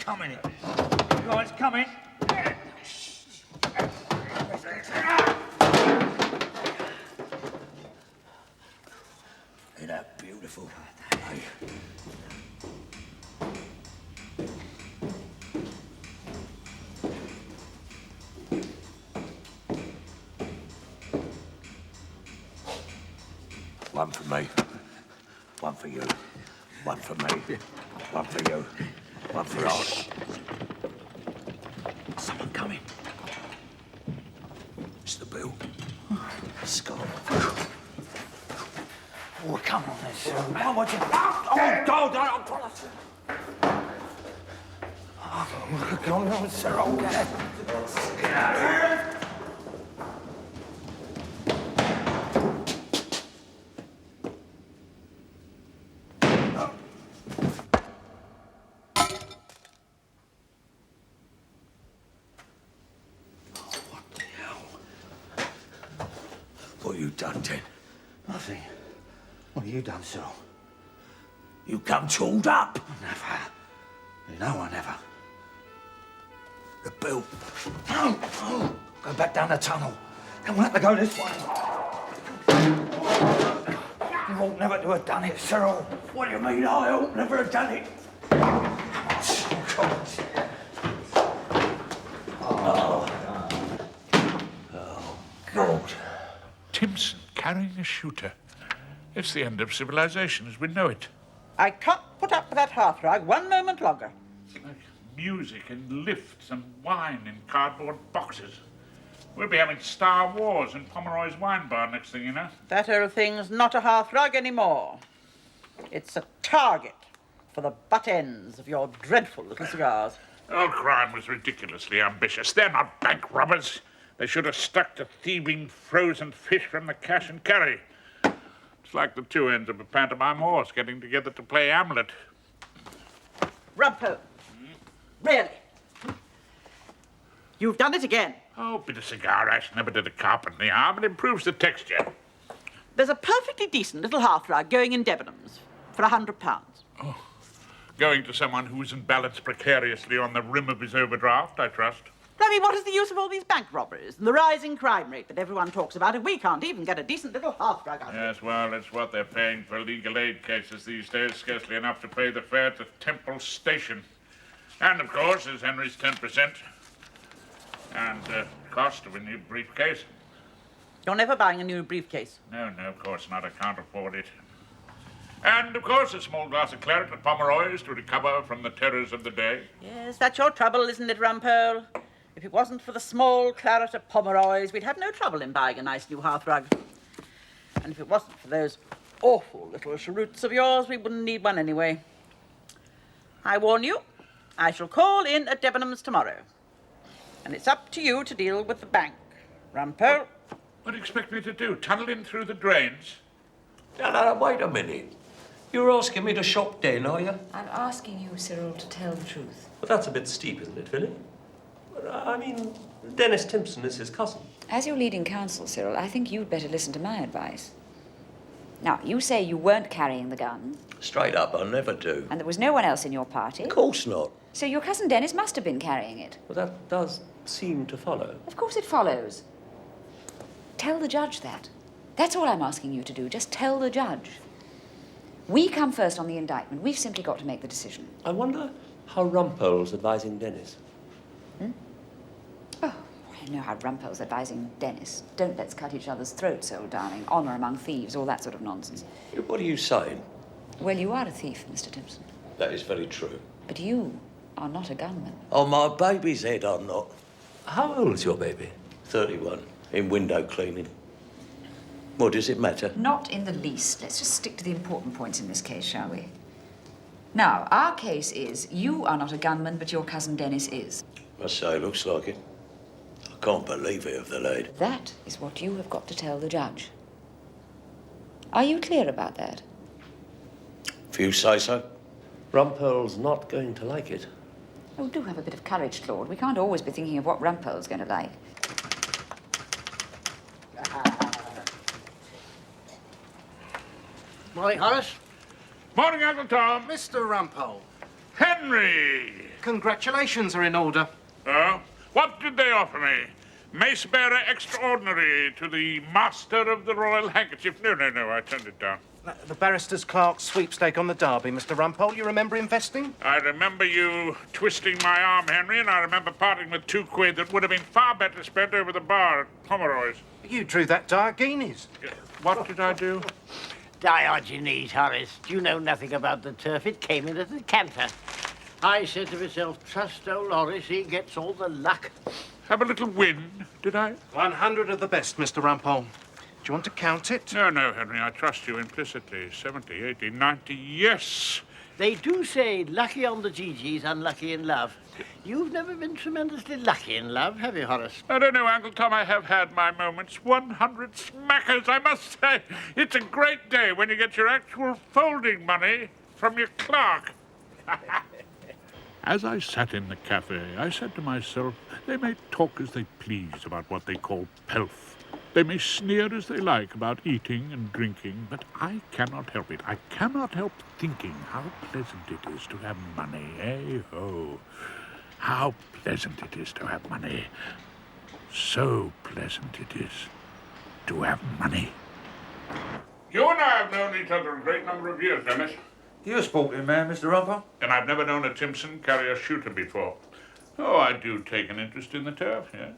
coming. Oh, it's coming. Ain't that beautiful? Hey. One for me, one for you, one for me, one for you, one for us. Someone coming. It's the bill. Scott. Oh, come on, then, Cyril. Why would you? Oh, God, I'm trying to... Oh, come on, Cyril. Get out of here. What have you done, Ted? Nothing. What have you done, Cyril? You come chawed up. Never. No one ever. The bill. No. Go back down the tunnel. And we'll have to go this way. You ought never to have done it, Cyril. What do you mean I ought never have done it? God. Timpson carrying a shooter. It's the end of civilization as we know it. I can't put up with that hearthrug one moment longer. Like music and lifts and wine in cardboard boxes. We'll be having Star Wars in Pomeroy's wine bar next thing you know. That old thing's not a hearthrug anymore. It's a target for the butt ends of your dreadful little cigars. Old crime was ridiculously ambitious. They're not bank robbers. They should have stuck to thieving frozen fish from the cash and carry. It's like the two ends of a pantomime horse getting together to play Hamlet. Rumpole. Really? You've done it again. Oh, a bit of cigar ash never did a carpet in the arm. It improves the texture. There's a perfectly decent little hearthrug going in Debenhams for £100. Oh, going to someone who isn't balanced precariously on the rim of his overdraft, I trust. I mean, what is the use of all these bank robberies and the rising crime rate that everyone talks about if we can't even get a decent little hearthrug out of it? Yes, well, it's what they're paying for legal aid cases these days. Scarcely enough to pay the fare to Temple Station. And, of course, there's Henry's 10%. And cost of a new briefcase. You're never buying a new briefcase. No, of course not. I can't afford it. And, of course, a small glass of claret at Pomeroy's to recover from the terrors of the day. Yes, that's your trouble, isn't it, Rumpole? If it wasn't for the small claret at Pomeroy's, we'd have no trouble in buying a nice new hearthrug. And if it wasn't for those awful little cheroots of yours, we wouldn't need one anyway. I warn you, I shall call in at Debenhams tomorrow. And it's up to you to deal with the bank, Rumpole. What do you expect me to do? Tunnel in through the drains? No, wait a minute. You're asking me to shop den, are you? I'm asking you, Cyril, to tell the truth. But that's a bit steep, isn't it, Philly? I mean, Dennis Timpson is his cousin. As your leading counsel, Cyril, I think you'd better listen to my advice. Now, you say you weren't carrying the gun. Straight up, I never do. And there was no one else in your party. Of course not. So your cousin Dennis must have been carrying it. Well, that does seem to follow. Of course it follows. Tell the judge that. That's all I'm asking you to do. Just tell the judge. We come first on the indictment. We've simply got to make the decision. I wonder how Rumpole's advising Dennis. Oh, I know how Rumpole's advising Dennis. Don't let's cut each other's throats, old darling. Honour among thieves, all that sort of nonsense. What are you saying? Well, you are a thief, Mr. Timpson. That is very true. But you are not a gunman. On my baby's head, I'm not. How old's your baby? 31, in window cleaning. What, does it matter? Not in the least. Let's just stick to the important points in this case, shall we? Now, our case is you are not a gunman, but your cousin Dennis is. Must say, looks like it. I can't believe it of the lad. That is what you have got to tell the judge. Are you clear about that? If you say so. Rumpole's not going to like it. Oh, do have a bit of courage, Claude. We can't always be thinking of what Rumpole's going to like. Morning, Horace. Morning, Uncle Tom. Mr. Rumpole. Henry! Congratulations are in order. Oh? What did they offer me? Mace bearer extraordinary to the master of the royal handkerchief. No, I turned it down. The barrister's clerk's sweepstake on the Derby, Mr. Rumpole. You remember investing? I remember you twisting my arm, Henry, and I remember parting with £2 that would have been far better spent over the bar at Pomeroy's. You drew that Diogenes. What did I do? Diogenes, Horace. You know nothing about the turf. It came in at the canter. I said to myself, trust old Horace, he gets all the luck. Have a little win, did I? 100 of the best, Mr. Rumpole. Do you want to count it? No, Henry, I trust you implicitly. 70, 80, 90, yes. They do say lucky on the GG's, unlucky in love. You've never been tremendously lucky in love, have you, Horace? I don't know, Uncle Tom, I have had my moments. 100 smackers, I must say. It's a great day when you get your actual folding money from your clerk. As I sat in the cafe, I said to myself, they may talk as they please about what they call pelf. They may sneer as they like about eating and drinking, but I cannot help it. I cannot help thinking how pleasant it is to have money. Hey-ho. How pleasant it is to have money. So pleasant it is to have money. You and I have known each other a great number of years, Dennis. You're a sporting man, Mr. Rumpole. And I've never known a Timpson carry a shooter before. Oh, I do take an interest in the turf, yeah.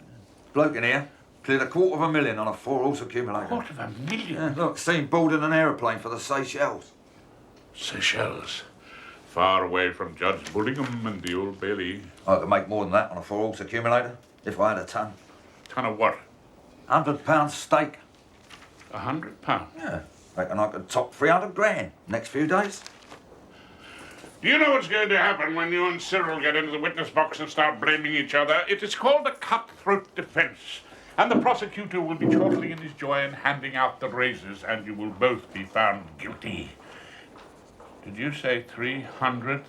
Bloke in here cleared $250,000 on a 4-horse accumulator. $250,000? Yeah, look, seen boarding an aeroplane for the Seychelles. Seychelles. Far away from Judge Bullingham and the Old Bailey. I could make more than that on a 4-horse accumulator if I had a ton. Ton of what? £100 stake. £100? Yeah. Reckon I could top 300 grand next few days. Do you know what's going to happen when you and Cyril get into the witness box and start blaming each other? It is called a cutthroat defense. And the prosecutor will be chortling in his joy and handing out the razors, and you will both be found guilty. Did you say £300,000?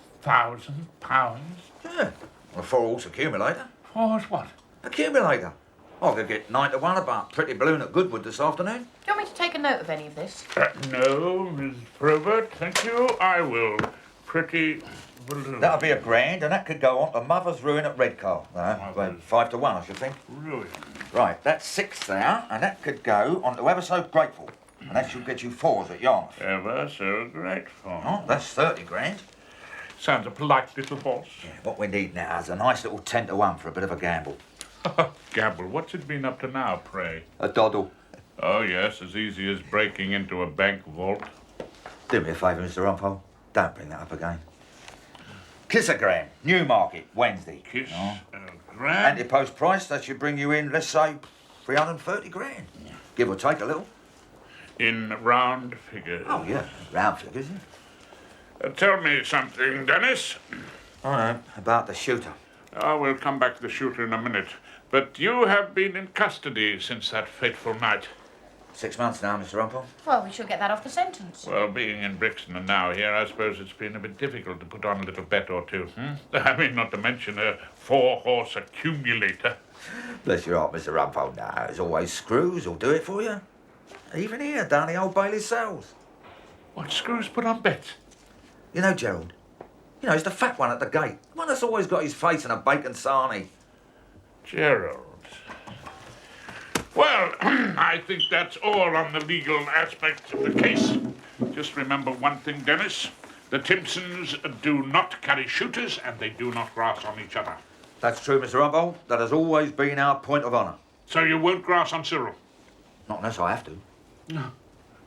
Yeah. On a 4-horse accumulator. For what? Accumulator. I could get 9 to 1 about Pretty Balloon at Goodwood this afternoon. Do you want me to take a note of any of this? No, Miss Probert, thank you. I will. Pretty Balloon. That'll be £1,000, and that could go on to Mother's Ruin at Redcar. No, 5 to 1, I should think. Ruin. Right, that's 6 there, and that could go on to Ever So Grateful. And that should get you 4s at Yarmouth. Ever so grateful. Oh, that's 30 grand. Sounds a polite little boss. Yeah, what we need now is a nice little 10 to 1 for a bit of a gamble. Gamble, what's it been up to now, pray? A doddle. Oh, yes, as easy as breaking into a bank vault. Do me a favour, Mr. Rumpole. Don't bring that up again. Kissogram, Newmarket, Wednesday. Kiss Oh. grand. Anti-post price, that should bring you in, let's say, 330 grand. Give or take a little. In round figures. Oh, yeah, round figures, yeah. Tell me something, Dennis. All right, about the shooter. Oh, we'll come back to the shooter in a minute. But you have been in custody since that fateful night. 6 months now, Mr. Rumpole. Well, we shall get that off the sentence. Well, being in Brixton and now here, I suppose it's been a bit difficult to put on a little bet or two. I mean, not to mention a 4-horse accumulator. Bless your heart, Mr. Rumpole. No, there's always screws who'll do it for you. Even here, down the old Bailey cells. What screws put on bets? You know, Gerald, you know, he's the fat one at the gate. The one that's always got his face in a bacon sarnie. Gerald. Well, I think that's all on the legal aspects of the case. Just remember one thing, Dennis. The Timpsons do not carry shooters and they do not grass on each other. That's true, Mr. Rumpole. That has always been our point of honour. So you won't grass on Cyril? Not unless I have to.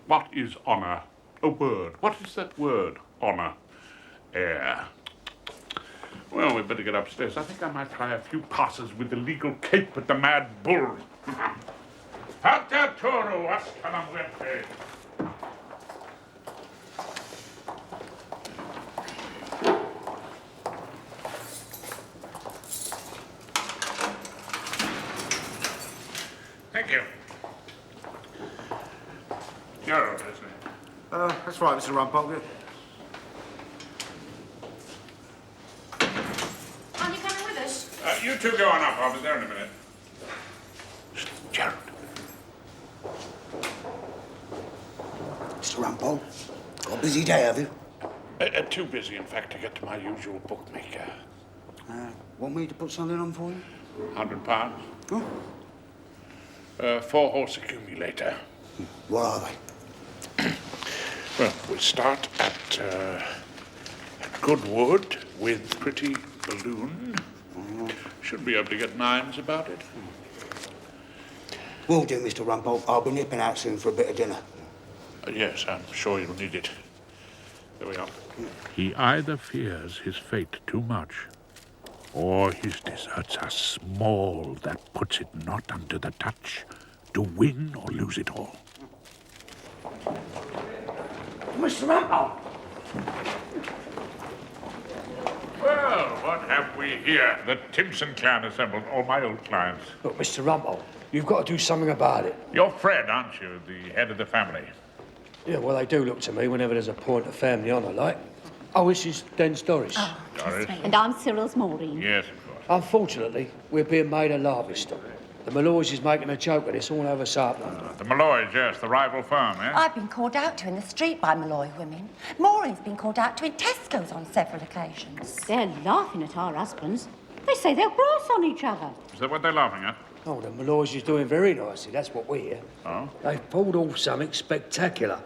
What is honour? A word. What is that word? Honour. Air. Well, we'd better get upstairs. I think I might try a few passes with the legal cape at the Mad Bull. Hasta toro, hasta la muerte. Thank you. Gerald, isn't it? That's right, Mr. Rumpole. Aren't you coming with us? You two go on up. I'll be there in a minute. Gerald. Mr. Rumpole, got a busy day, have you? Too busy, in fact, to get to my usual bookmaker. Want me to put something on for you? £100. Oh. 4-horse accumulator. What are they? Well, we start at Goodwood with Pretty Balloon. Should be able to get 9s about it. Will do, Mr. Rumpole. I'll be nipping out soon for a bit of dinner. Yes, I'm sure you'll need it. There we are. He either fears his fate too much, or his deserts are small that puts it not under the touch to win or lose it all. Mr. Rumpole! Well, what have we here? The Timpson clan assembled, all my old clients. Look, Mr. Rumpole, you've got to do something about it. You're Fred, aren't you, the head of the family? Yeah, well, they do look to me whenever there's a point of family honour, like. Oh, this is Den's Doris. Doris? And I'm Cyril's Maureen. Yes, of course. Unfortunately, we're being made a larvest of. The Malloys is making a joke of this all over South London. The Malloys, yes, the rival firm, eh? I've been called out to in the street by Malloy women. Maureen's been called out to in Tesco's on several occasions. They're laughing at our husbands. They say they'll brass on each other. Is that what they're laughing at? Oh, the Malloys is doing very nicely, that's what we hear. Oh? They've pulled off something spectacular.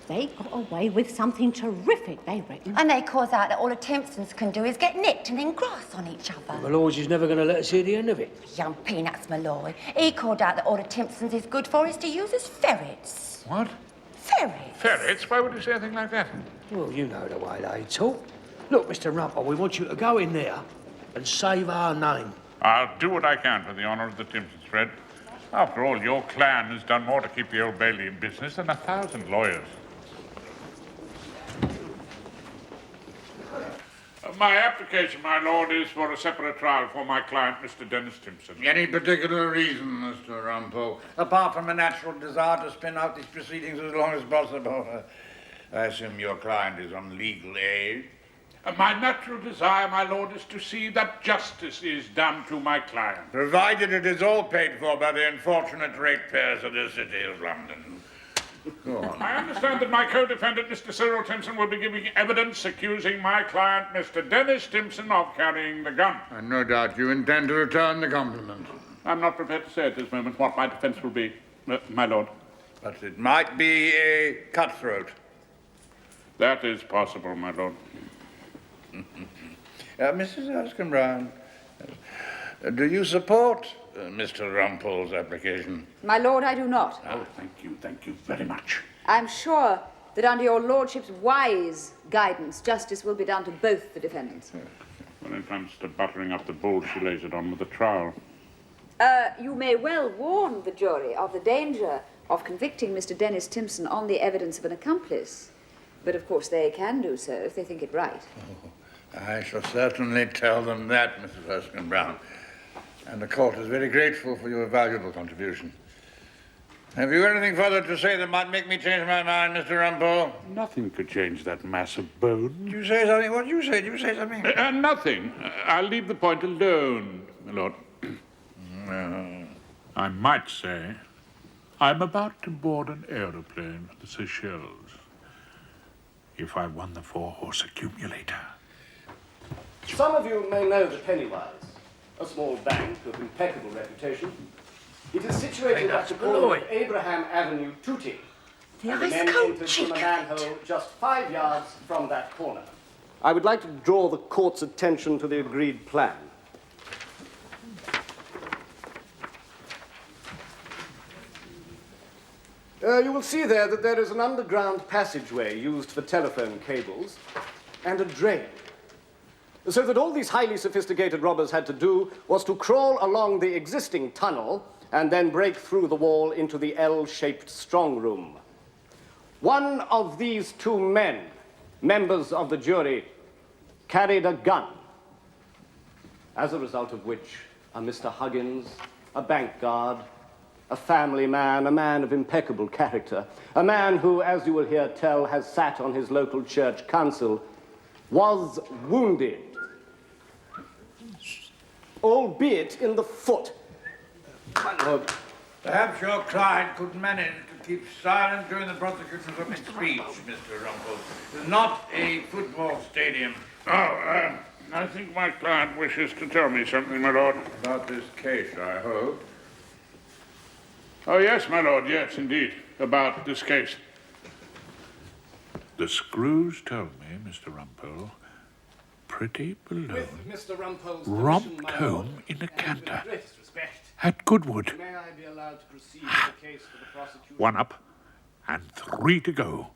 They got away with something terrific, they reckon. And they cause out that all the Timpsons can do is get nicked and then grass on each other. Malloys is never going to let us hear the end of it. Young peanuts, Malloy. He called out that all the Timpsons is good for is to use as ferrets. What? Ferrets? Ferrets? Why would you say anything like that? Well, you know the way they talk. Look, Mr. Rumpole, we want you to go in there and save our name. I'll do what I can for the honour of the Timpsons, Fred. After all, your clan has done more to keep the Old Bailey in business than 1,000 lawyers. My application, my lord, is for a separate trial for my client, Mr. Dennis Timpson. Any particular reason, Mr. Rumpole, apart from a natural desire to spin out these proceedings as long as possible? I assume your client is on legal aid. My natural desire, my lord, is to see that justice is done to my client. Provided it is all paid for by the unfortunate ratepayers of the city of London. Go on. I understand that my co-defendant, Mr. Cyril Timpson, will be giving evidence accusing my client, Mr. Dennis Timpson, of carrying the gun. And no doubt you intend to return the compliment. I'm not prepared to say at this moment what my defense will be, my lord. But it might be a cutthroat. That is possible, my lord. Mrs. Erskine-Brown, do you support Mr. Rumpole's application? My lord, I do not. Oh, thank you very much. I'm sure that under your lordship's wise guidance, justice will be done to both the defendants. When it comes to buttering up the bull, she lays it on with the trial. You may well warn the jury of the danger of convicting Mr. Dennis Timpson on the evidence of an accomplice. But of course they can do so if they think it right. Oh, I shall certainly tell them that, Mrs. Erskine-Brown. And the court is very grateful for your valuable contribution. Have you anything further to say that might make me change my mind, Mr. Rumpole? Nothing could change that mass of bone. Did you say something? What did you say? Did you say something? Nothing. I'll leave the point alone, my lord. I might say I'm about to board an aeroplane for the Seychelles. If I won the 4-horse accumulator. Some of you may know the Pennywise, a small bank of impeccable reputation. It is situated at the corner of Abraham Avenue, Tooting. And the men entered from a manhole just 5 yards from that corner. I would like to draw the court's attention to the agreed plan. You will see there that there is an underground passageway used for telephone cables and a drain. So that all these highly sophisticated robbers had to do was to crawl along the existing tunnel and then break through the wall into the L-shaped strong room. One of these two men, members of the jury, carried a gun, as a result of which a Mr. Huggins, a bank guard, a family man, a man of impeccable character, a man who, as you will hear tell, has sat on his local church council, was wounded, albeit in the foot. My lord. Perhaps your client could manage to keep silent during the prosecution of his speech, Mr. Rumpole. It's not a football stadium. Oh, I think my client wishes to tell me something, my lord. About this case, I hope. Oh, yes, my lord, yes, indeed. About this case. The screws told me, Mr. Rumpole, pretty balloon With Mr. Rumpole's romped permission, my home lord, in a and with canter the greatest respect, at Goodwood. may I be allowed to proceed with the case for the prosecution? 1 up and 3 to go.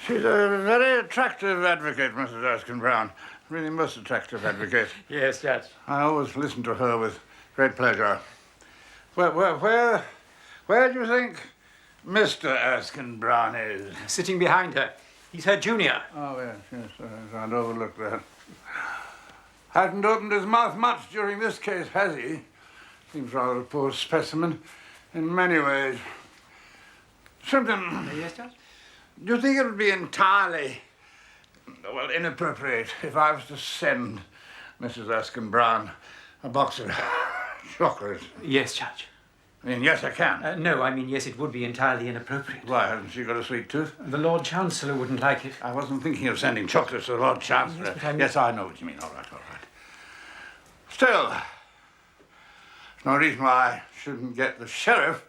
She's a very attractive advocate, Mrs. Erskine Brown. Really most attractive advocate. Yes, Judge. I always listen to her with great pleasure. Where do you think Mr. Erskine Brown is? Sitting behind her. He's her junior. Oh, yes, I'd overlooked that. Hasn't opened his mouth much during this case, has he? Seems rather a poor specimen in many ways. Simpson, Yes, Judge? do you think it would be entirely, well, inappropriate if I was to send Mrs. Erskine Brown a box of chocolates? Yes, Judge. I mean, yes, I can. No, I mean, yes, it would be entirely inappropriate. Why, hasn't she got a sweet tooth? The Lord Chancellor wouldn't like it. I wasn't thinking of sending chocolates to the Lord Chancellor. Yes, but I mean- Yes, I know what you mean. All right. Still, there's no reason why I shouldn't get the sheriff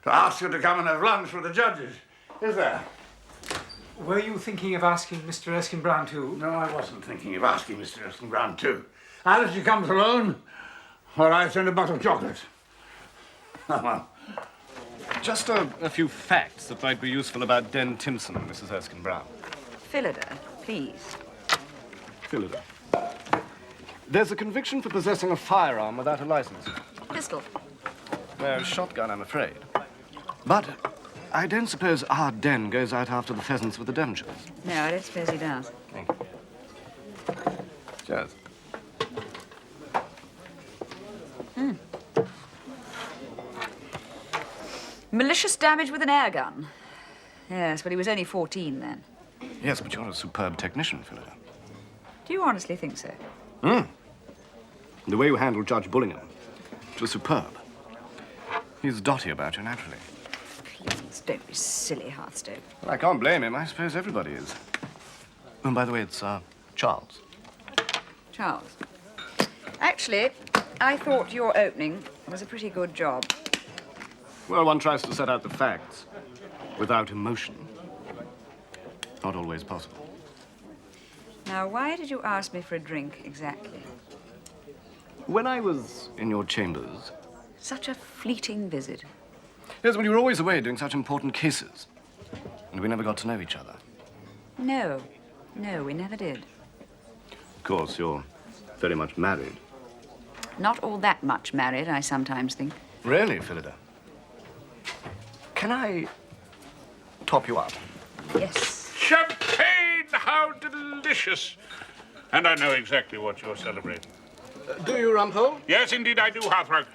to ask you to come and have lunch with the judges, is there? Were you thinking of asking Mr. Erskine Brown too? No, I wasn't thinking of asking Mr. Erskine Brown too. Either she comes alone, or I send a box of chocolates. Oh, well. Just a few facts that might be useful about Den Timpson, Mrs. Erskine Brown. Phillida, please. Phillida. There's a conviction for possessing a firearm without a license. Pistol. No, shotgun, I'm afraid. But I don't suppose our Den goes out after the pheasants with the dentures. No, I don't suppose he does. Thank you. Cheers. Malicious damage with an air gun. Yes, but he was only 14 then. Yes, but you're a superb technician, Phillida. Do you honestly think so? The way you handled Judge Bullingham, it was superb. He's dotty about you, naturally. Please, don't be silly, Hearthstone. Well, I can't blame him. I suppose everybody is. And by the way, it's, Charles. Charles. Actually, I thought your opening was a pretty good job. Well, one tries to set out the facts without emotion. Not always possible. Now, why did you ask me for a drink exactly? When I was in your chambers... Such a fleeting visit. Yes, but you were always away doing such important cases. And we never got to know each other. No, we never did. Of course, you're very much married. Not all that much married, I sometimes think. Really, Phillida? Can I top you up? Yes. Champagne! How delicious! And I know exactly what you're celebrating. Do you, Rumpole? Yes, indeed I do, Hearthrug.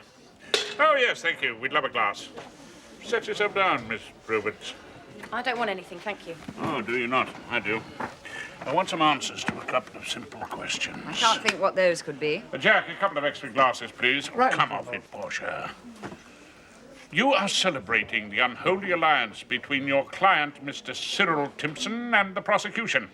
Oh, yes, thank you. We'd love a glass. Set yourself down, Miss Roberts. I don't want anything, thank you. Oh, do you not? I do. I want some answers to a couple of simple questions. I can't think what those could be. Jack, a couple of extra glasses, please. Right. Come off it, Portia. You are celebrating the unholy alliance between your client, Mr. Cyril Timpson, and the prosecution,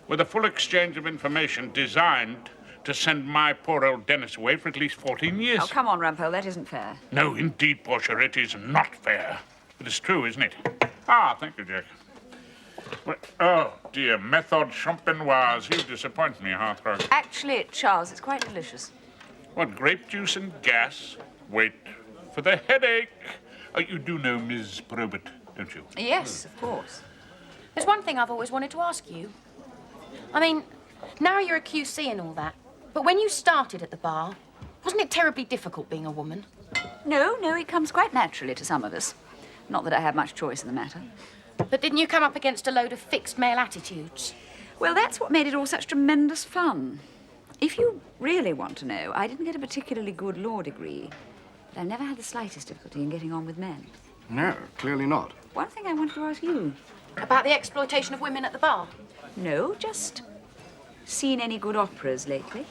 with a full exchange of information designed to send my poor old Dennis away for at least 14 years. Oh, come on, Rumpole, that isn't fair. No, indeed, Portia, it is not fair. It is true, isn't it? Ah, thank you, Jack. Well, oh, dear, méthode champenoise. You disappoint me, Hearthrug. Actually, Charles, it's quite delicious. What, grape juice and gas? Wait for the headache. Oh, you do know Ms. Probert, don't you? Yes, of course. There's one thing I've always wanted to ask you. I mean, now you're a QC and all that, but when you started at the bar, wasn't it terribly difficult being a woman? No, it comes quite naturally to some of us. Not that I had much choice in the matter. But didn't you come up against a load of fixed male attitudes? Well, that's what made it all such tremendous fun. If you really want to know, I didn't get a particularly good law degree, but I've never had the slightest difficulty in getting on with men. No, clearly not. One thing I wanted to ask you. About the exploitation of women at the bar? No, just seen any good operas lately?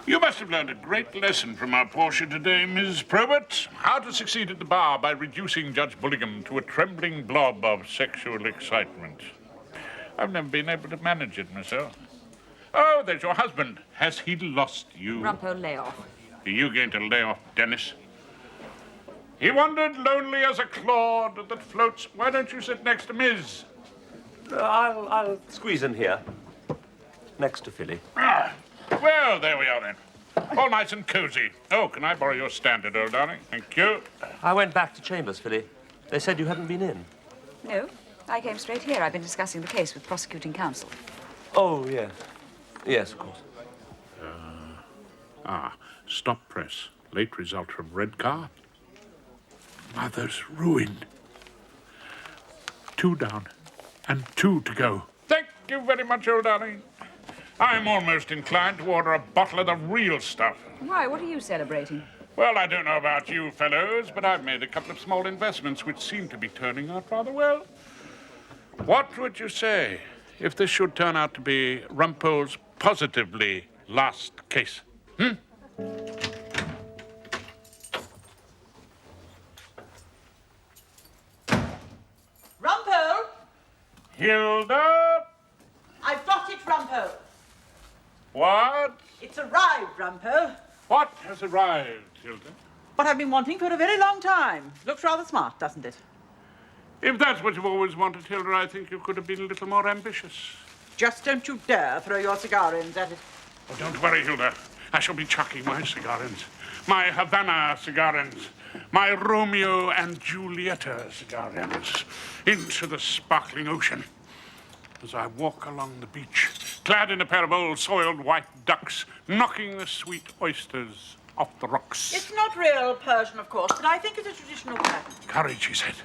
You must have learned a great lesson from our Portia today, Ms. Probert. How to succeed at the bar by reducing Judge Bullingham to a trembling blob of sexual excitement. I've never been able to manage it myself. Oh, there's your husband. Has he lost you? Rumpole, lay off. Are you going to lay off Dennis? He wandered lonely as a clod that floats. Why don't you sit next to Miz? I'll squeeze in here. Next to Philly. Ah, well, there we are then. All nice and cozy. Oh, can I borrow your standard, old darling? Thank you. I went back to Chambers, Philly. They said you hadn't been in. No, I came straight here. I've been discussing the case with prosecuting counsel. Oh, yes. Yes, of course. Stop press. Late result from red car. Mother's ruined. 2 down and 2 to go. Thank you very much, old darling. I'm almost inclined to order a bottle of the real stuff. Why, what are you celebrating? Well, I don't know about you fellows, but I've made a couple of small investments which seem to be turning out rather well. What would you say if this should turn out to be Rumpole's positively last case? Rumpole! Hilda? I've got it, Rumpole. What? It's arrived, Rumpole. What has arrived, Hilda? What I've been wanting for a very long time. Looks rather smart, doesn't it? If that's what you've always wanted, Hilda, I think you could have been a little more ambitious. Just don't you dare throw your cigar ends at it. Oh, don't worry, Hilda. I shall be chucking my cigar ends. My Havana cigar ends. My Romeo and Julieta cigar ends. Into the sparkling ocean. As I walk along the beach, clad in a pair of old soiled white ducks, knocking the sweet oysters off the rocks. It's not real Persian, of course, but I think it's a traditional pattern. Courage, he said,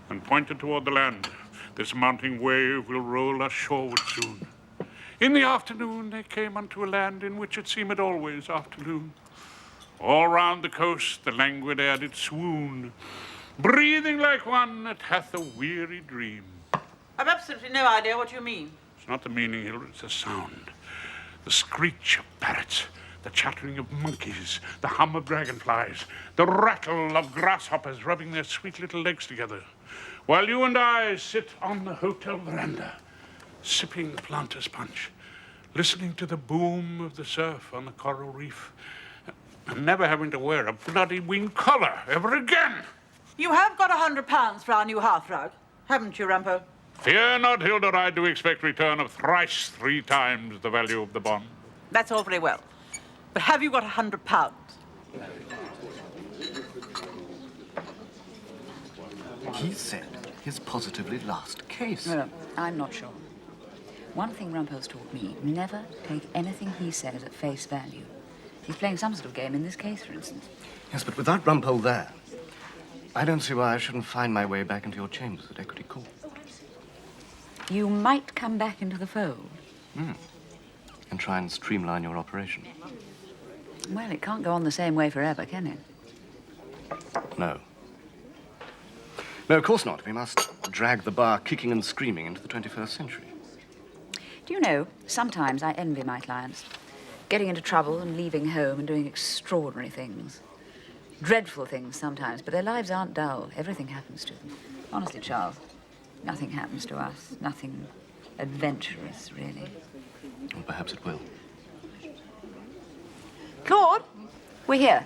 and pointed toward the land. This mounting wave will roll us shoreward soon. In the afternoon they came unto a land in which it seemed always afternoon. All round the coast the languid air did swoon, breathing like one that hath a weary dream. I've absolutely no idea what you mean. It's not the meaning, Hilda, it's the sound. The screech of parrots, the chattering of monkeys, the hum of dragonflies, the rattle of grasshoppers rubbing their sweet little legs together, while you and I sit on the hotel veranda, sipping the planter's punch, listening to the boom of the surf on the coral reef, and never having to wear a bloody wing collar ever again. You have got £100 for our new hearthrug, haven't you, Rumpole? Fear not, Hilda, I do expect return of thrice 3 times the value of the bond. That's all very well. But have you got £100? He said his positively last case. No, I'm not sure. One thing Rumpole's taught me, never take anything he says at face value. He's playing some sort of game in this case, for instance. Yes, but without Rumpole there, I don't see why I shouldn't find my way back into your chambers at Equity Court. You might come back into the fold. And try and streamline your operation. Well, it can't go on the same way forever, can it? No. No, of course not. We must drag the bar kicking and screaming into the 21st century. Do you know, sometimes I envy my clients. Getting into trouble and leaving home and doing extraordinary things. Dreadful things sometimes, but their lives aren't dull. Everything happens to them. Honestly, Charles, nothing happens to us. Nothing adventurous, really. Well, perhaps it will. Claude, we're here.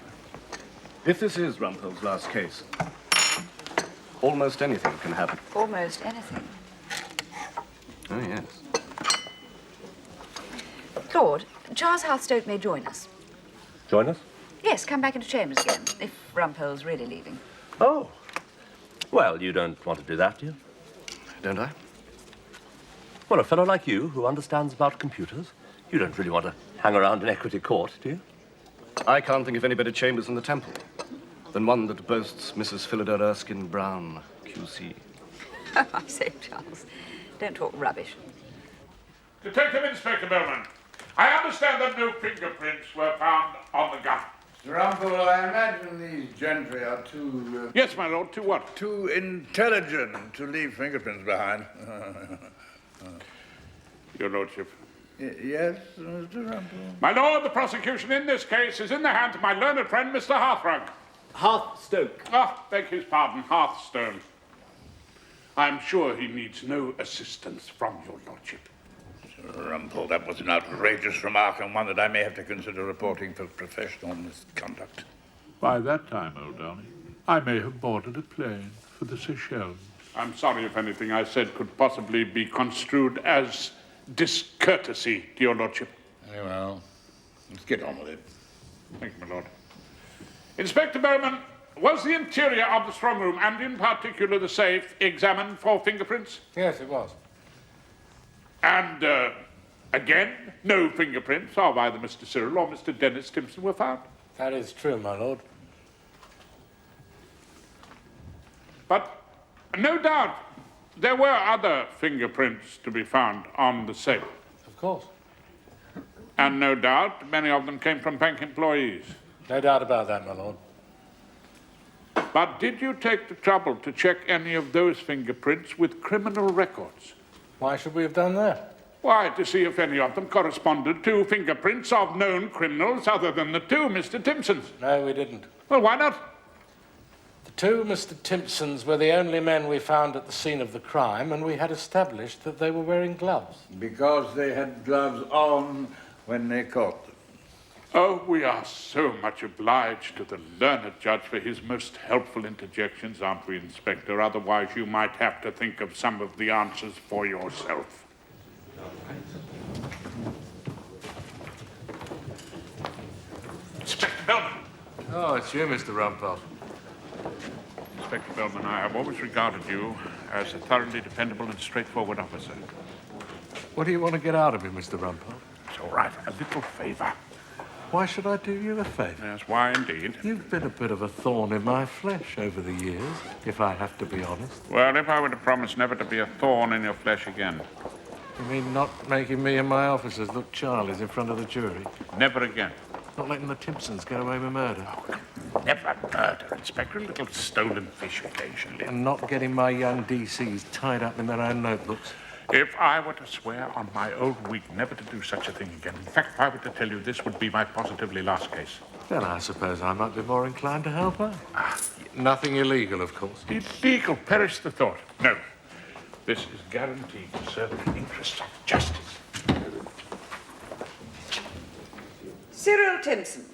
If this is Rumpole's last case, almost anything can happen. Almost anything. Oh, yes. Claude, Charles Hearthstone may join us. Join us? Yes, come back into chambers again, if Rumpole's really leaving. Oh. Well, you don't want to do that, do you? Don't I? Well, a fellow like you, who understands about computers, you don't really want to hang around in Equity Court, do you? I can't think of any better chambers in the Temple than one that boasts Mrs. Philida Erskine Brown, QC. Oh, I say, Charles, don't talk rubbish. Detective Inspector Bellman, I understand that no fingerprints were found on the gun. Mr. Rumpole, I imagine these gentry are too... Yes, my lord, too what? Too intelligent to leave fingerprints behind. Your lordship. Yes, Mr. Rumpole? My lord, the prosecution in this case is in the hands of my learned friend, Mr. Hearthrug. Hearthstoke. Ah, beg his pardon, Hearthstone. I'm sure he needs no assistance from your lordship. Rumpole, that was an outrageous remark and one that I may have to consider reporting for professional misconduct. By that time, old darling, I may have boarded a plane for the Seychelles. I'm sorry if anything I said could possibly be construed as discourtesy to your lordship. Very well. Let's get on with it. Thank you, my lord. Inspector Bowman, was the interior of the strong room, and in particular the safe, examined for fingerprints? Yes, it was. And, again, no fingerprints of either Mr. Cyril or Mr. Dennis Timpson were found? That is true, my lord. But no doubt there were other fingerprints to be found on the safe. Of course. And no doubt many of them came from bank employees. No doubt about that, my lord. But did you take the trouble to check any of those fingerprints with criminal records? Why should we have done that? Why, to see if any of them corresponded to fingerprints of known criminals other than the two Mr. Timpsons. No, we didn't. Well, why not? The two Mr. Timpsons were the only men we found at the scene of the crime, and we had established that they were wearing gloves. Because they had gloves on when they caught them. Oh, we are so much obliged to the learned judge for his most helpful interjections, aren't we, Inspector? Otherwise, you might have to think of some of the answers for yourself. Inspector Bellman. Oh, it's you, Mr. Rumpole. Inspector Bellman, I have always regarded you as a thoroughly dependable and straightforward officer. What do you want to get out of me, Mr. Rumpole? It's all right. A little favor. Why should I do you a favour? Yes, why indeed? You've been a bit of a thorn in my flesh over the years, if I have to be honest. Well, if I were to promise never to be a thorn in your flesh again. You mean not making me and my officers look Charlies in front of the jury? Never again. Not letting the Timpsons get away with murder? Never murder, Inspector. A little stolen fish occasionally. And not getting my young DCs tied up in their own notebooks? If I were to swear on my old wig never to do such a thing again, in fact, if I were to tell you this would be my positively last case. Then I suppose I might be more inclined to help her. Nothing illegal, of course. Illegal, perish the thought. No. This is guaranteed to serve the interests of justice. Cyril Timpson,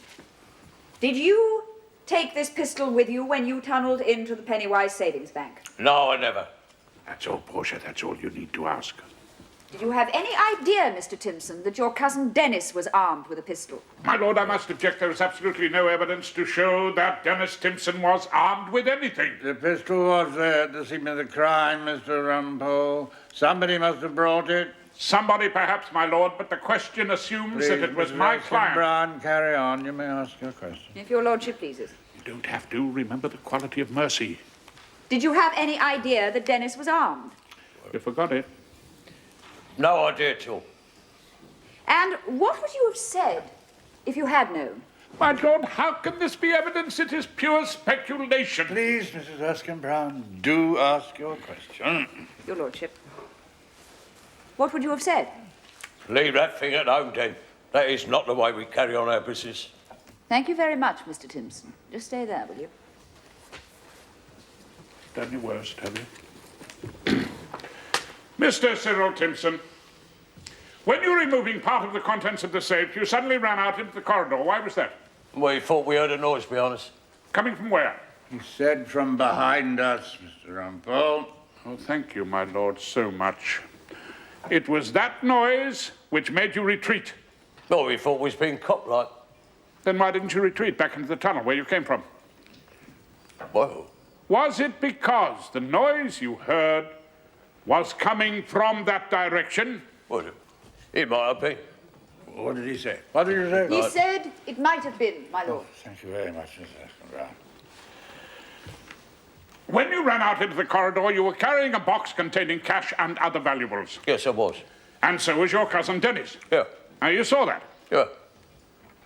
did you take this pistol with you when you tunnelled into the Pennywise Savings Bank? No, I never. That's all, Portia. That's all you need to ask. Did you have any idea, Mr. Timpson, that your cousin Dennis was armed with a pistol? My lord, I must object. There is absolutely no evidence to show that Dennis Timpson was armed with anything. The pistol was there at the scene of the crime, Mr. Rumpole. Somebody must have brought it. Somebody, perhaps, my lord, but the question assumes that it was my client. Brown, carry on. You may ask your question. If your lordship pleases. You don't have to. Remember the quality of mercy. Did you have any idea that Dennis was armed? You forgot it. No idea at all. And what would you have said if you had known? My lord, how can this be evidence? It is pure speculation. Please, Mrs. Erskine Brown, do ask your question. Your lordship. What would you have said? Leave that thing at home, then. That is not the way we carry on our business. Thank you very much, Mr. Timpson. Just stay there, will you? Done your worst, have you? Mr. Cyril Timpson, when you were removing part of the contents of the safe, you suddenly ran out into the corridor. Why was that? We thought we heard a noise, to be honest. Coming from where? He said from behind us, Mr. Rumpole. Oh, thank you, my lord, so much. It was that noise which made you retreat. No, we thought we was being copped, like. Then why didn't you retreat back into the tunnel where you came from? Well, Was it because the noise you heard was coming from that direction? well, it might have been. What did he say? What did you say? He said it might have been, my lord. Thank you very much, Mrs. Erskine Brown. When you ran out into the corridor, you were carrying a box containing cash and other valuables. Yes, I was. And so was your cousin Dennis. Yeah. Now, you saw that. Yeah.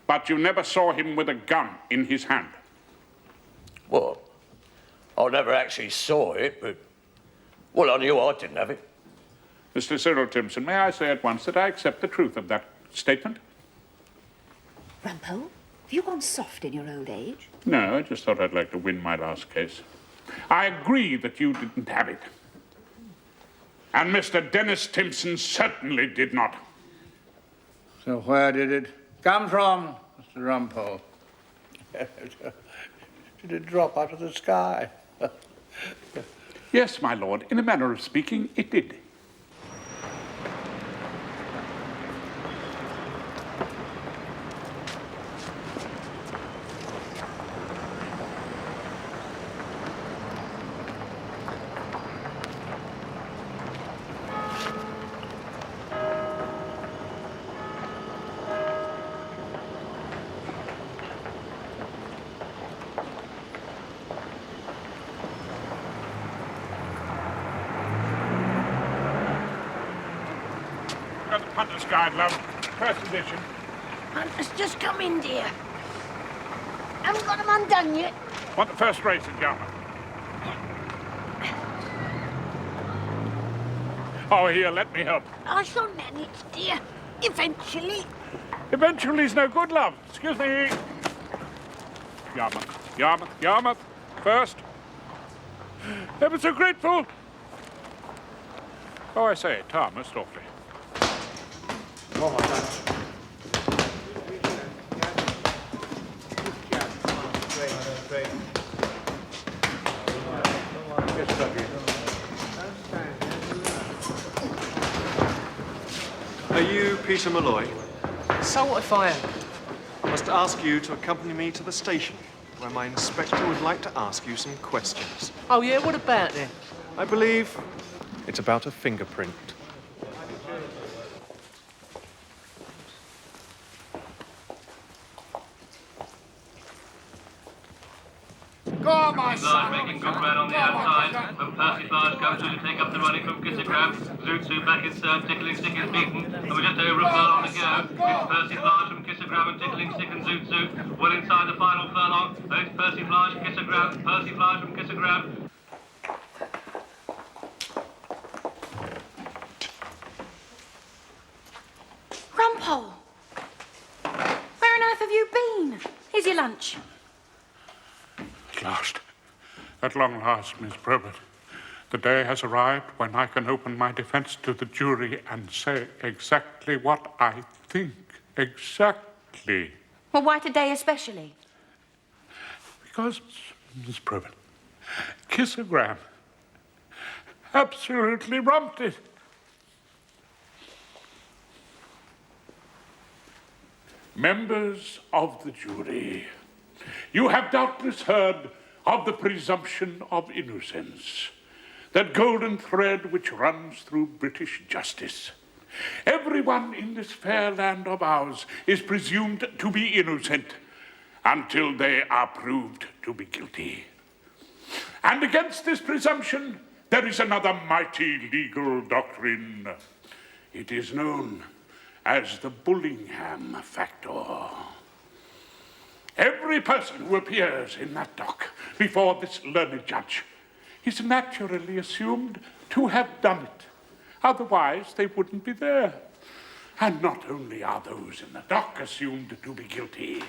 But you never saw him with a gun in his hand. Well, I never actually saw it, but... Well, I knew I didn't have it. Mr. Cyril Timpson, may I say at once that I accept the truth of that statement? Rumpole, have you gone soft in your old age? No, I just thought I'd like to win my last case. I agree that you didn't have it. And Mr. Dennis Timpson certainly did not. So where did it come from, Mr. Rumpole? Did it drop out of the sky? Yes, my lord. In a manner of speaking, it did. Got the Punter's Guide, love. First edition. Hunter's just come in, dear. Haven't got them undone yet. Want the first race in Yarmouth? Oh, here, let me help. I shall manage, dear. Eventually. Eventually's no good, love. Excuse me. Yarmouth, Yarmouth, Yarmouth. First. Ever so grateful. Oh, I say, tar, most awfully. Are you Peter Malloy? So what if I am? I must ask you to accompany me to the station, where my inspector would like to ask you some questions. Oh, yeah? What about then? I believe it's about a fingerprint. Go on, my son. Making good ground on the outside. When Percy Flash comes through to take up the running from Kissagram, Zoot Zoot back in turn, Tickling Stick is beaten, and we're just over a furlong to go. It's Percy Flash from Kissagram and Tickling Stick and Zoot Zoot. Well inside the final furlong. Then it's Percy Flash, Kissagram, Percy Flash from Kissagram. Rumpole! Where on earth have you been? Here's your lunch. At last. At long last, Miss Probert. The day has arrived when I can open my defense to the jury and say exactly what I think. Exactly. Well, why today especially? Because, Miss Probert, Kissagram absolutely rumped it. Members of the jury, you have doubtless heard of the presumption of innocence, that golden thread which runs through British justice. Everyone in this fair land of ours is presumed to be innocent until they are proved to be guilty. And against this presumption, there is another mighty legal doctrine. It is known as the Bullingham factor. Every person who appears in that dock before this learned judge is naturally assumed to have done it. Otherwise, they wouldn't be there. And not only are those in the dock assumed to be guilty,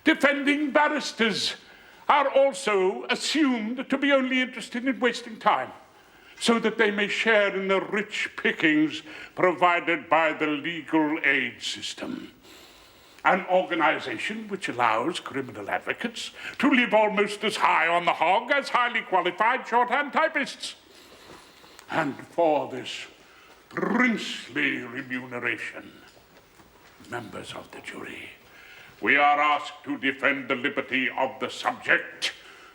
defending barristers are also assumed to be only interested in wasting time, so that they may share in the rich pickings provided by the legal aid system, an organization which allows criminal advocates to live almost as high on the hog as highly qualified shorthand typists. And for this princely remuneration, members of the jury, we are asked to defend the liberty of the subject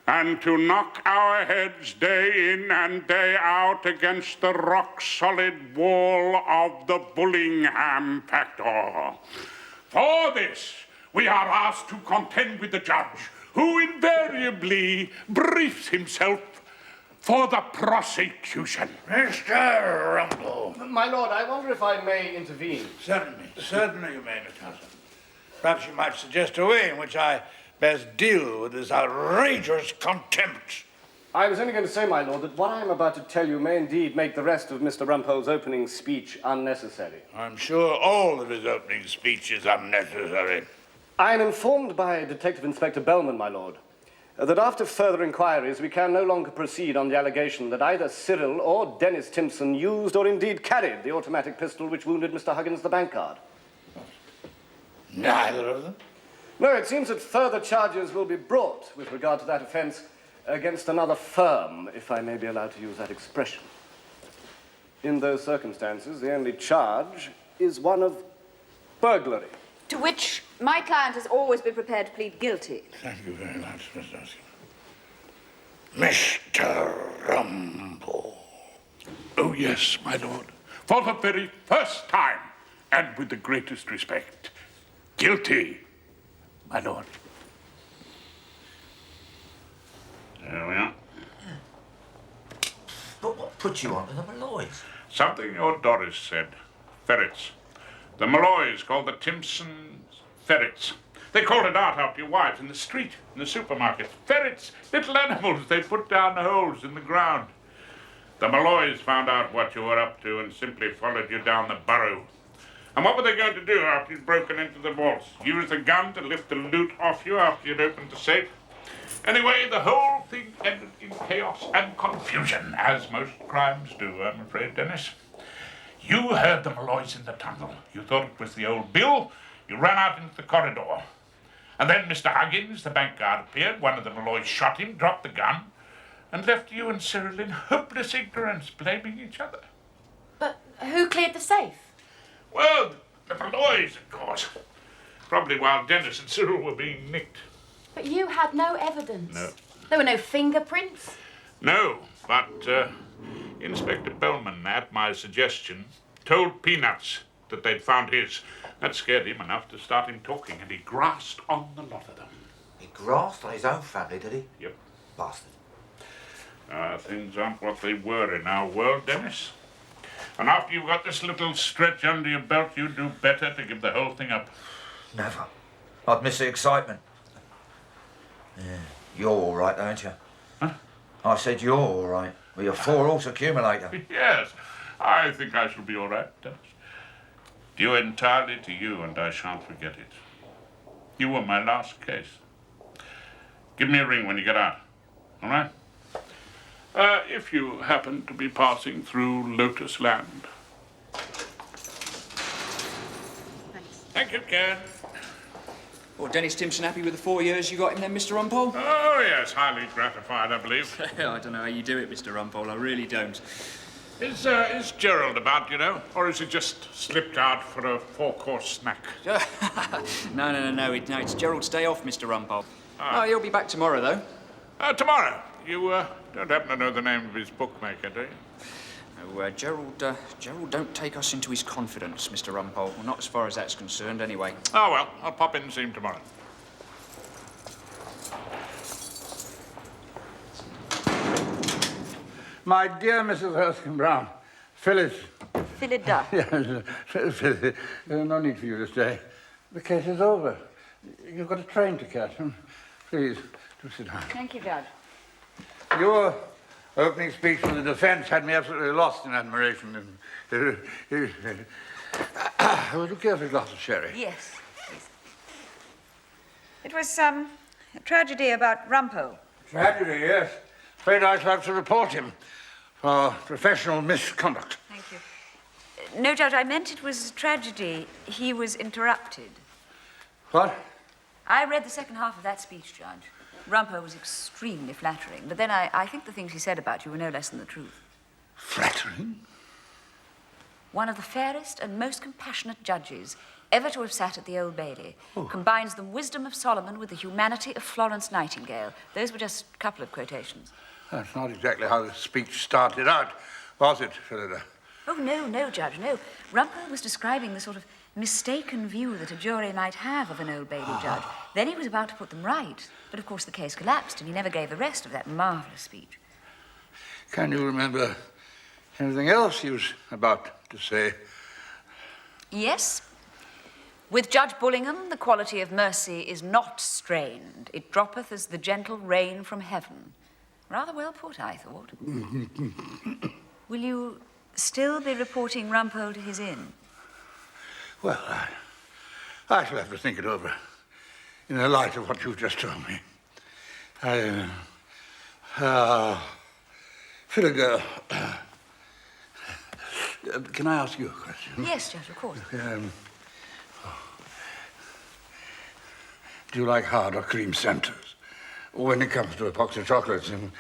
and to knock our heads day in and day out against the rock-solid wall of the Bullingham factor. For this, we are asked to contend with the judge, who invariably briefs himself for the prosecution. Mr. Rumpole. My lord, I wonder if I may intervene. Certainly you may, Mr. Hudson. Perhaps you might suggest a way in which I best deal with this outrageous contempt. I was only going to say, my lord, that what I am about to tell you may indeed make the rest of Mr. Rumpole's opening speech unnecessary. I'm sure all of his opening speech is unnecessary. I am informed by Detective Inspector Bellman, my lord, that after further inquiries we can no longer proceed on the allegation that either Cyril or Dennis Timpson used or indeed carried the automatic pistol which wounded Mr. Huggins, the bank guard. Neither of them? No, it seems that further charges will be brought with regard to that offence against another firm, if I may be allowed to use that expression. In those circumstances, the only charge is one of burglary. To which my client has always been prepared to plead guilty. Thank you very much, Miss Erskine. Mr. Rumpole. Oh, yes, my lord. For the very first time, and with the greatest respect. Guilty, my lord. There we are. But what put you on to the Malloys? Something your Doris said. Ferrets. The Malloys called the Timpsons ferrets. They called it out after your wives in the street, in the supermarket. Ferrets, little animals they put down holes in the ground. The Malloys found out what you were up to and simply followed you down the burrow. And what were they going to do after you'd broken into the vaults? Use the gun to lift the loot off you after you'd opened the safe? Anyway, the whole thing ended in chaos and confusion, as most crimes do, I'm afraid, Dennis. You heard the Malloys in the tunnel. You thought it was the old Bill. You ran out into the corridor. And then Mr. Huggins, the bank guard, appeared. One of the Malloys shot him, dropped the gun, and left you and Cyril in hopeless ignorance, blaming each other. But who cleared the safe? Well, the Malloys, of course. Probably while Dennis and Cyril were being nicked. But you had no evidence. No. There were no fingerprints. No, but Inspector Bowman, at my suggestion, told Peanuts that they'd found his. That scared him enough to start him talking, and he grasped on the lot of them. He grasped on his own family, did he? Yep. Bastard. Things aren't what they were in our world, Dennis. And after you've got this little stretch under your belt, you do better to give the whole thing up. Never. I'd miss the excitement. Yeah. You're all right, aren't you? Huh? I said you're all right. With your four-horse accumulator. Yes, I think I shall be all right, Dennis. Due entirely to you, and I shan't forget it. You were my last case. Give me a ring when you get out, all right? If you happen to be passing through Lotus Land. Thank you, Ken. Well, Dennis Timpson happy with the 4 years you got him then, Mr. Rumpole? Oh, yes, highly gratified, I believe. I don't know how you do it, Mr. Rumpole, I really don't. Is Gerald about, you know, or is he just slipped out for a 4-course snack? No, it's Gerald's day off, Mr. Rumpole. Oh, he'll be back tomorrow, though. Tomorrow? You don't happen to know the name of his bookmaker, do you? No, Gerald don't take us into his confidence, Mr. Rumpole. Well, not as far as that's concerned, anyway. Oh, well, I'll pop in and see him tomorrow. My dear Mrs. Erskine Brown, Phyllis. Philida. Yes, Phyllis, no need for you to stay. The case is over. You've got a train to catch. Please, do sit down. Thank you, Judge. Your opening speech from the defense had me absolutely lost in admiration. Would you care for a glass of sherry? Yes, please. It was a tragedy about Rumpole. Tragedy, yes. Afraid I shall have to report him for professional misconduct. Thank you. No, Judge, I meant it was a tragedy. He was interrupted. What? I read the second half of that speech, Judge. Rumpole was extremely flattering, but then I think the things he said about you were no less than the truth. Flattering? One of the fairest and most compassionate judges ever to have sat at the Old Bailey. Combines the wisdom of Solomon with the humanity of Florence Nightingale. Those were just a couple of quotations. That's not exactly how the speech started out, was it, Philida? Oh, no, Judge, no. Rumpole was describing the sort of mistaken view that a jury might have of an Old Bailey judge. Then he was about to put them right. But, of course, the case collapsed, and he never gave the rest of that marvellous speech. Can you remember anything else he was about to say? Yes. With Judge Bullingham, the quality of mercy is not strained. It droppeth as the gentle rain from heaven. Rather well put, I thought. Will you still be reporting Rumpole to his inn? Well, I shall have to think it over in the light of what you've just told me. Philida, can I ask you a question? Yes, Judge, of course. Do you like hard or cream centres? When it comes to epoxy chocolates and...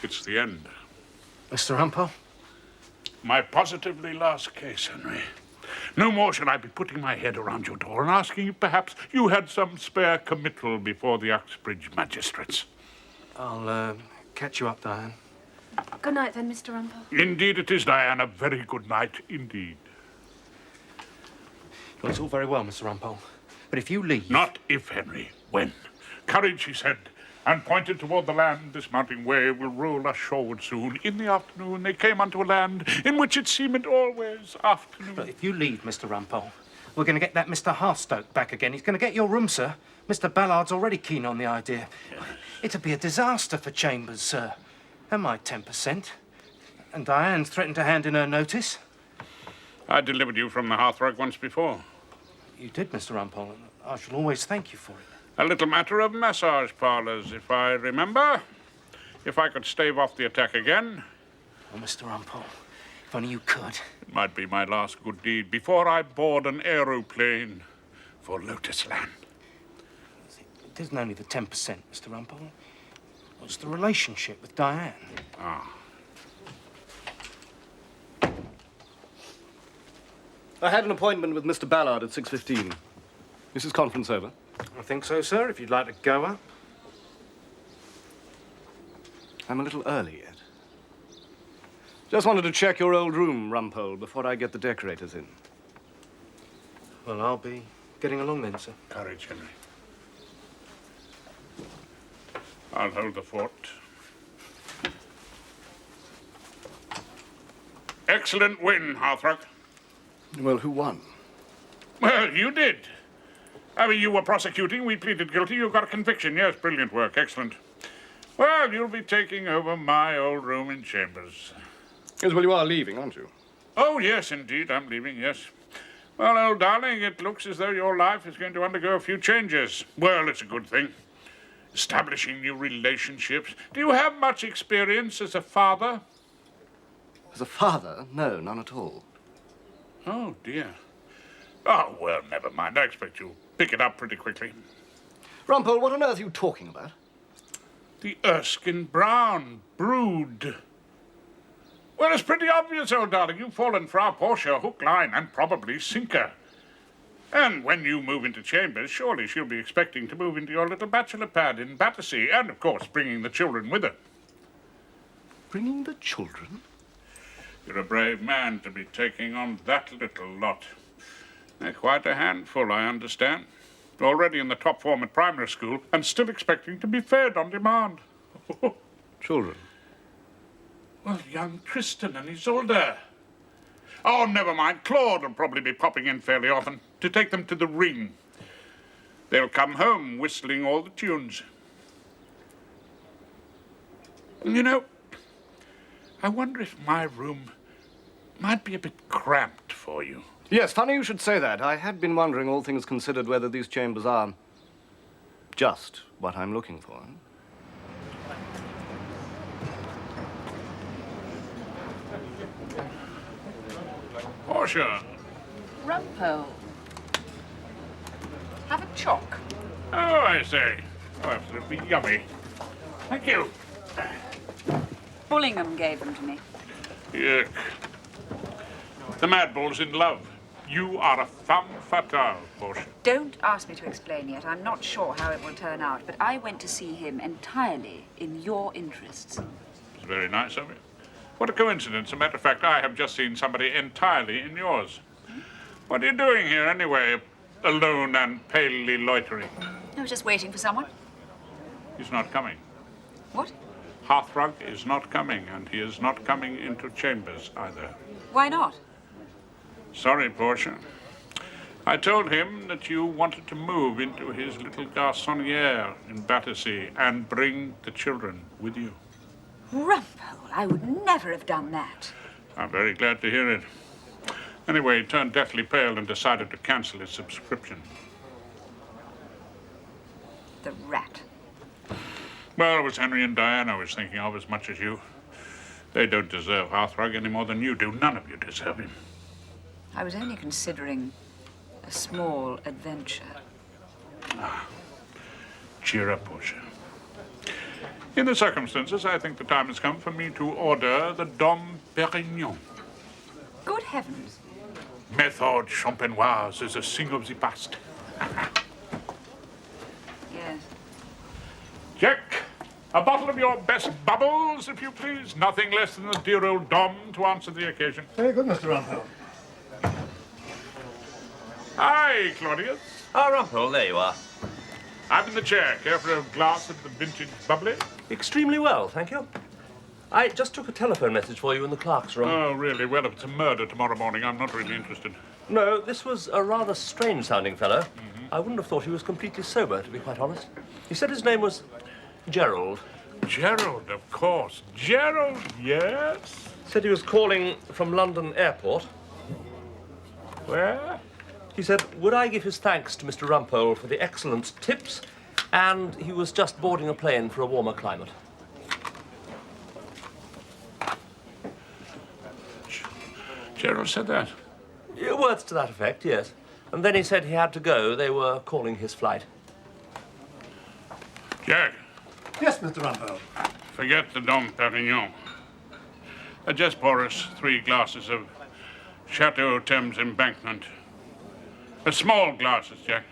It's the end. Mr. Rumpole? My positively last case, Henry. No more shall I be putting my head around your door and asking if perhaps you had some spare committal before the Uxbridge magistrates. I'll catch you up, Diane. Good night, then, Mr. Rumpole. Indeed it is, Diana. Very good night indeed. Well, it's all very well, Mr. Rumpole. But if you leave... Not if, Henry. When. Courage, he said, and pointed toward the land. This mounting wave will roll us shoreward soon. In the afternoon they came unto a land in which it seemed always afternoon. But if you leave, Mr. Rumpole, we're going to get that Mr. Hearthstoke back again. He's going to get your room, sir. Mr. Ballard's already keen on the idea. Yes. It'd be a disaster for Chambers, sir. And my 10%. And Diane's threatened to hand in her notice. I delivered you from the hearthrug once before. You did, Mr. Rumpole, and I shall always thank you for it. A little matter of massage parlours, if I remember. If I could stave off the attack again. Oh, Mr. Rumpole, if only you could. It might be my last good deed before I board an aeroplane for Lotus Land. It isn't only the 10%, Mr. Rumpole. It's the relationship with Diane. Ah. I had an appointment with Mr. Ballard at 6:15. Is this conference over? I think so, sir, if you'd like to go up. I'm a little early yet. Just wanted to check your old room, Rumpole, before I get the decorators in. Well, I'll be getting along then, sir. Courage, Henry. I'll hold the fort. Excellent win, Hearthrug. Well, who won? Well, you did. I mean, you were prosecuting, we pleaded guilty, you got a conviction. Yes, brilliant work, excellent. Well, you'll be taking over my old room in Chambers. Yes, well, you are leaving, aren't you? Oh, yes, indeed, I'm leaving, yes. Well, old darling, it looks as though your life is going to undergo a few changes. Well, it's a good thing. Establishing new relationships. Do you have much experience as a father? As a father? No, none at all. Oh, dear. Oh, well, never mind. I expect you'll pick it up pretty quickly. Rumpole, what on earth are you talking about? The Erskine Brown brood. Well, it's pretty obvious, old darling. You've fallen for our Portia hook, line, and probably sinker. And when you move into Chambers, surely she'll be expecting to move into your little bachelor pad in Battersea, and, of course, bringing the children with her. Bringing the children? You're a brave man to be taking on that little lot. They're quite a handful, I understand. Already in the top form at primary school, and still expecting to be fed on demand. Children? Well, young Tristan and Isolde. Oh, never mind. Claude will probably be popping in fairly often to take them to the ring. They'll come home whistling all the tunes. You know, I wonder if my room might be a bit cramped for you. Yes, funny you should say that. I had been wondering, all things considered, whether these chambers are just what I'm looking for. Portia. Rumpole. Have a choc. Oh, I say. Oh, absolutely yummy. Thank you. Bullingham gave them to me. Yuck. The mad bull's in love. You are a femme fatale, Portia. Don't ask me to explain yet. I'm not sure how it will turn out, but I went to see him entirely in your interests. It's very nice of you. What a coincidence. As a matter of fact, I have just seen somebody entirely in yours. What are you doing here, anyway, alone and palely loitering? I was just waiting for someone. He's not coming. What? Hearthrug is not coming, and he is not coming into Chambers either. Why not? Sorry, Portia. I told him that you wanted to move into his little garçonniere in Battersea and bring the children with you. Rumpole, I would never have done that. I'm very glad to hear it. Anyway, he turned deathly pale and decided to cancel his subscription. The rat. Well, it was Henry and Diane I was thinking of as much as you. They don't deserve Hearthrug any more than you do. None of you deserve him. I was only considering a small adventure. Cheer up, Portia. In the circumstances, I think the time has come for me to order the Dom Perignon. Good heavens. Method champenoise is a thing of the past. Yes. Jack, a bottle of your best bubbles, if you please. Nothing less than the dear old Dom to answer the occasion. Very good, Mr. Rumpole. Hi, Claudius. Ah, Rumpole, there you are. I'm in the chair. Care for a glass of the vintage bubbly? Extremely well, thank you. I just took a telephone message for you in the clerk's room. Oh, really? Well, if it's a murder tomorrow morning, I'm not really interested. No, this was a rather strange-sounding fellow. I wouldn't have thought he was completely sober, to be quite honest. He said his name was Gerald. Gerald, of course. Gerald, yes. Said he was calling from London Airport. Where? He said, would I give his thanks to Mr. Rumpole for the excellent tips, and he was just boarding a plane for a warmer climate. Gerald said that? Words to that effect, yes. And then he said he had to go. They were calling his flight. Jack. Yes, Mr. Rumpole. Forget the Dom Perignon. Just pour us 3 glasses of Chateau Thames Embankment. Small glasses, Jack.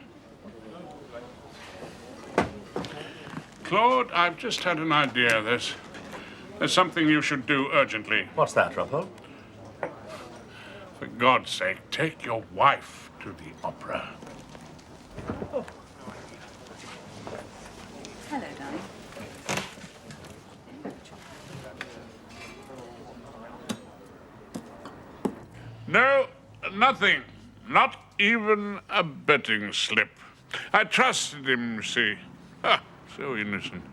Claude, I've just had an idea. There's something you should do urgently. What's that, Rumpole? For God's sake, take your wife to the opera. Oh. Hello, darling. No, nothing. Not even a betting slip. I trusted him, you see. Ah, so innocent.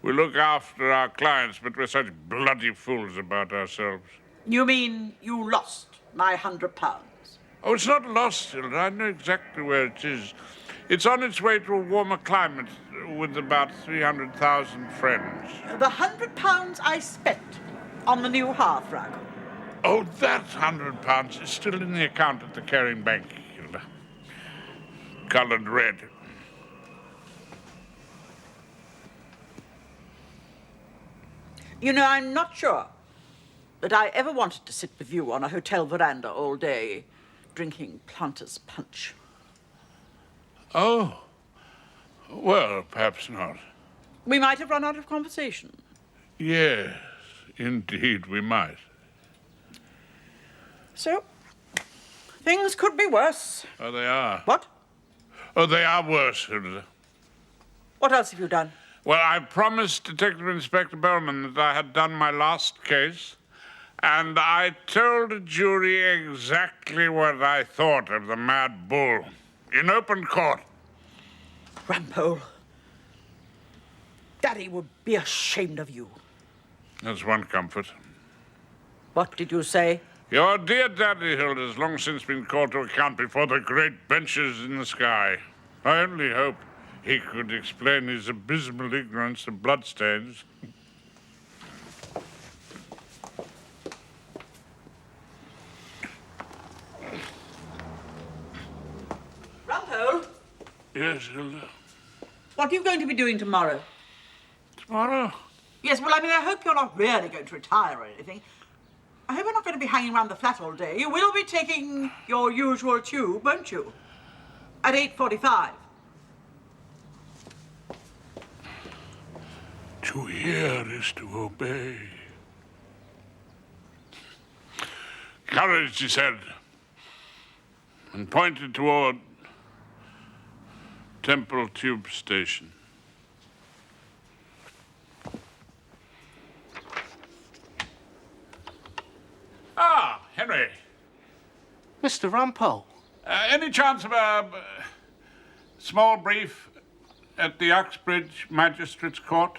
We look after our clients, but we're such bloody fools about ourselves. You mean you lost my £100? Oh, it's not lost, Hilda. I know exactly where it is. It's on its way to a warmer climate with about 300,000 friends. The £100 I spent on the new hearth rug. Oh, that £100 is still in the account at the Carrying Bank, Hilda. Coloured red. You know, I'm not sure that I ever wanted to sit with you on a hotel veranda all day, drinking Planter's punch. Oh. Well, perhaps not. We might have run out of conversation. Yes, indeed we might. So, things could be worse. Oh, they are. What? Oh, they are worse, Hilda. What else have you done? Well, I promised Detective Inspector Bellman that I had done my last case, and I told the jury exactly what I thought of the mad bull in open court. Rumpole, Daddy would be ashamed of you. That's one comfort. What did you say? Your dear Daddy, Hilda, has long since been called to account before the great benches in the sky. I only hope he could explain his abysmal ignorance of bloodstains. Rumpole? Yes, Hilda. What are you going to be doing tomorrow? Tomorrow? Yes, well, I mean, I hope you're not really going to retire or anything. I hope you're not going to be hanging around the flat all day. You will be taking your usual tube, won't you? At 8:45. To hear is to obey. Courage, he said, and pointed toward Temple Tube Station. Ah, Henry. Mr. Rumpole. Any chance of a small brief at the Uxbridge Magistrates' Court?